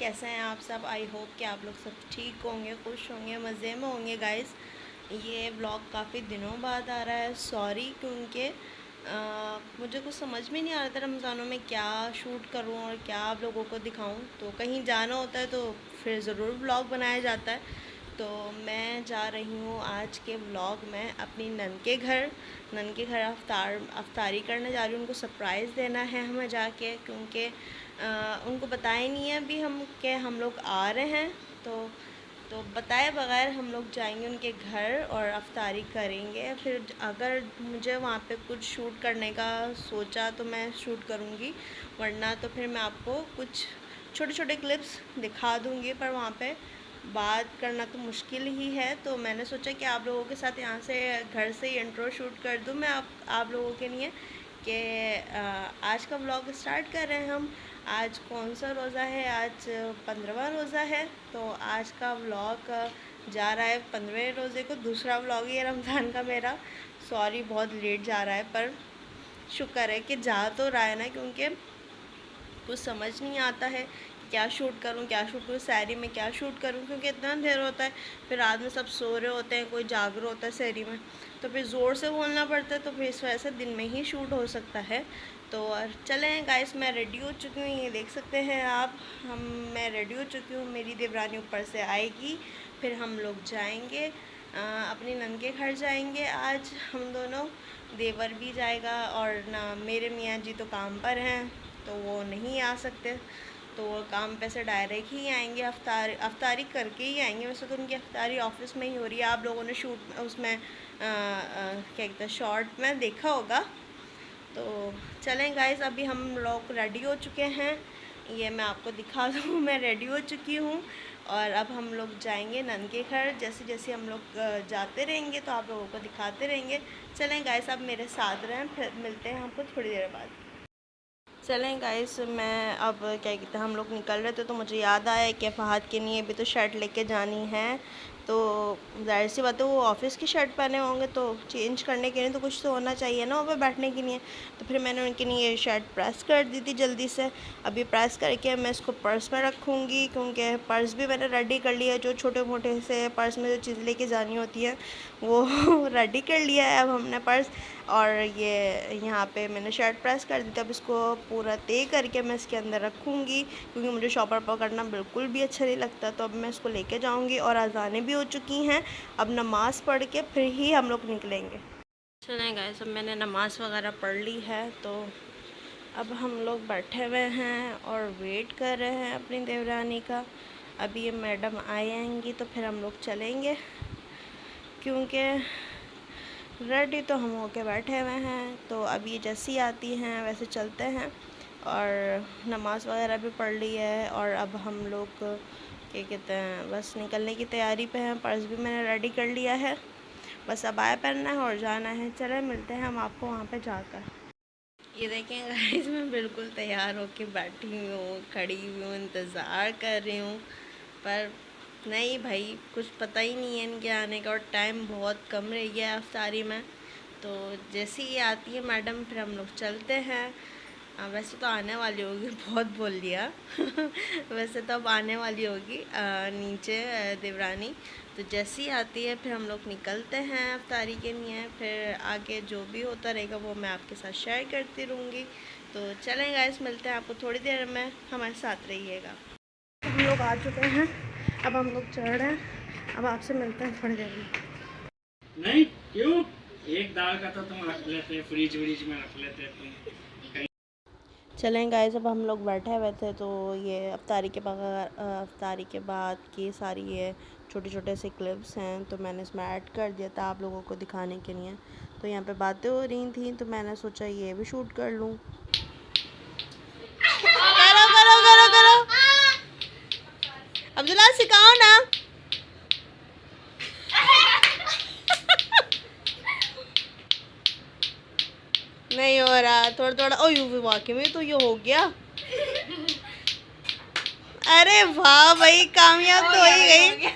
कैसे हैं आप सब। आई होप कि आप लोग सब ठीक होंगे, खुश होंगे, मज़े में होंगे। गाइस ये व्लॉग काफ़ी दिनों बाद आ रहा है। सॉरी क्योंकि मुझे कुछ समझ में नहीं आ रहा था रमज़ानों में क्या शूट करूं और क्या आप लोगों को दिखाऊं। तो कहीं जाना होता है तो फिर ज़रूर व्लॉग बनाया जाता है। तो मैं जा रही हूँ आज के व्लॉग में अपनी नन के घर अफ्तारी करने जा रही हूँ। उनको सरप्राइज़ देना है हमें जाके, क्योंकि उनको बताया नहीं है अभी हम लोग आ रहे हैं। तो बताए बगैर हम लोग जाएंगे उनके घर और अफ्तारी करेंगे। फिर अगर मुझे वहाँ पे कुछ शूट करने का सोचा तो मैं शूट करूँगी, वरना तो फिर मैं आपको कुछ छोटे छोटे क्लिप्स दिखा दूँगी। पर वहाँ पे बात करना तो मुश्किल ही है, तो मैंने सोचा कि आप लोगों के साथ यहाँ से घर से ही इंट्रो शूट कर दूँ मैं आप लोगों के लिए कि आज का व्लॉग स्टार्ट कर रहे हैं हम। आज कौन सा रोज़ा है? आज 15वां रोज़ा है। तो आज का व्लॉग जा रहा है 15वें रोज़े को। दूसरा व्लॉग ही है रमज़ान का मेरा। सॉरी बहुत लेट जा रहा है, पर शुक्र है कि जा तो रहा है ना, क्योंकि कुछ समझ नहीं आता है क्या शूट करूं सहरी में क्या शूट करूं, क्योंकि इतना देर होता है। फिर रात में सब सो रहे होते हैं, कोई जाग रहा होता है सहरी में, तो फिर ज़ोर से बोलना पड़ता है। तो फिर इस वजह से दिन में ही शूट हो सकता है। तो चलें गाइस, मैं रेडी हो चुकी हूँ, ये देख सकते हैं आप। मैं रेडी हो चुकी हूँ, मेरी देवरानी ऊपर से आएगी, फिर हम लोग जाएंगे अपनी नन के घर जाएंगे। आज हम दोनों, देवर भी जाएगा और ना मेरे मियाँ जी तो काम पर हैं तो वो नहीं आ सकते। तो वो काम पे से डायरेक्ट ही आएंगे, अफ्तारी करके ही आएंगे। वैसे तो उनकी अफ्तारी ऑफिस में ही हो रही है, आप लोगों ने शूट उसमें क्या कहते हैं शॉर्ट में देखा होगा। तो चलें गाइस, अभी हम लोग रेडी हो चुके हैं, ये मैं आपको दिखा दूँ। मैं रेडी हो चुकी हूँ और अब हम लोग जाएंगे नन के घर। जैसे जैसे हम लोग जाते रहेंगे तो आप लोगों को दिखाते रहेंगे। चलें गाइस, अब मेरे साथ रहें, फिर मिलते हैं हमको थोड़ी देर बाद। चलें गाइस, मैं अब क्या कहते हैं हम लोग निकल रहे थे तो मुझे याद आया कि फ़हद के लिए भी तो शर्ट लेके जानी है। तो ज़ाहिर सी बात है वो ऑफ़िस की शर्ट पहने होंगे, तो चेंज करने के लिए तो कुछ तो होना चाहिए ना वहाँ पे बैठने के लिए। तो फिर मैंने उनके लिए ये शर्ट प्रेस कर दी थी जल्दी से। अभी प्रेस करके मैं इसको पर्स में रखूँगी, क्योंकि पर्स भी मैंने रेडी कर लिया है। जो छोटे मोटे से पर्स में जो चीज़ लेके जानी होती है वो रेडी कर लिया है अब हमने पर्स। और ये यहाँ पे मैंने शर्ट प्रेस कर दी थी। अब इसको पूरा तय करके मैं इसके अंदर रखूँगी, क्योंकि मुझे शॉपर पकड़ना बिल्कुल भी अच्छा नहीं लगता। तो अब मैं इसको लेके जाऊँगी और अज़ानें भी हो चुकी हैं। अब नमाज़ पढ़ के फिर ही हम लोग निकलेंगे। सुने गाइस, सब मैंने नमाज़ वगैरह पढ़ ली है, तो अब हम लोग बैठे हुए हैं और वेट कर रहे हैं अपनी देवरानी का। अभी ये मैडम आएंगी तो फिर हम लोग चलेंगे, क्योंकि रेडी तो हम होके बैठे हुए हैं। तो अब ये जैसी आती हैं वैसे चलते हैं। और नमाज़ वगैरह भी पढ़ ली है और अब हम लोग क्या कहते हैं बस निकलने की तैयारी पे हैं। पर्स भी मैंने रेडी कर लिया है, बस अब आया पहनना है और जाना है। चले मिलते हैं हम आपको वहाँ पे जाकर। ये देखें गाइस, मैं बिल्कुल तैयार होके बैठी हुई हूँ, खड़ी हुई हूँ, इंतज़ार कर रही हूँ। पर नहीं भाई, कुछ पता ही नहीं है इनके आने का, और टाइम बहुत कम रह गया है अफ्तारी में। तो जैसे ही आती है मैडम फिर हम लोग चलते हैं। वैसे तो आने वाली होगी, बहुत बोल लिया वैसे तो अब आने वाली होगी नीचे देवरानी। तो जैसे ही आती है फिर हम लोग निकलते हैं अफ्तारी के लिए। फिर आगे जो भी होता रहेगा वो मैं आपके साथ शेयर करती रहूँगी। तो चलें गाइस, मिलते हैं आपको थोड़ी देर में, हमारे साथ रहिएगा। हम लोग आ चुके हैं, अब हम लोग चढ़ रहे हैं। अब आपसे मिलते हैं थोड़ी देर में। नहीं क्यों, एक दाल का तो तुम रख लेते, फ्रिज में रख लेते तुम। चलें गाइस, अब हम लोग बैठे हुए थे तो ये अफ्तारी के बाद की सारी ये छोटे छोटे से क्लिप्स हैं, तो मैंने इसमें ऐड कर दिया था आप लोगों को दिखाने के लिए। तो यहाँ पे बातें हो रही थी तो मैंने सोचा ये भी शूट कर लूँ। करो करो करो करो, अब्दुल्ला सिखाओ ना। नहीं हो रहा, थोड़ा थोड़ा। ओ यू वाकई में तो ये हो गया। अरे वाह भाई, कामयाब तो हो ही गई।